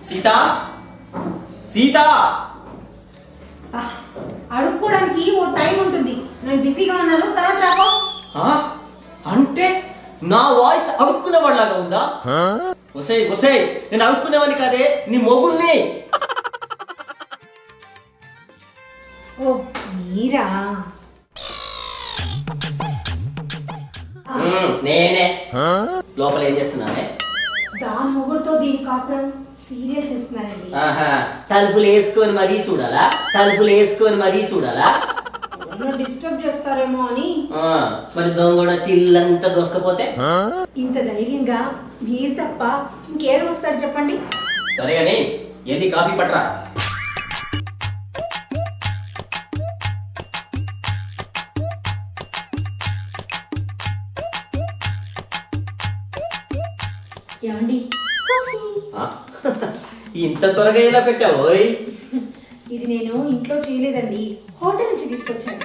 సీత సీత అడుక్కోవడానికి ఓ time ఉంటుంది. నేను బిజీగా ఉన్నాను, తర్వాత రాకో. అంటే నా వాయిస్ అడుక్కునేవాడిలాగా ఉందా? ఒసే ఒసే, నేను అడుక్కునేవాడిని కాదే, నీ మొగుడిని. ఓ మీరా? నేనే. లోపల ఏం చేస్తున్నానే? దాని మొగుడుతో దీని కాపురం సీరియల్ చేస్తున్నానండి. తలుపులు వేసుకొని మరీ చూడాలా? తలుపులు వేసుకొని మరీ చూడాలా? డిస్టర్బ్ చేస్తారేమో అని. మరి దొంగ చిల్లంతా దోసుకపోతే? ఇంత ధైర్యంగా మీరు తప్ప ఇంకేం వస్తాడు చెప్పండి. సరే గాని ఏంటి, కాఫీ పట్రా. ఏమండి, ఇంత త్వరగా ఎలా పెట్టావు? ఇది నేను ఇంట్లో చేయలేదండి, హోటల్ నుంచి తీసుకొచ్చాను.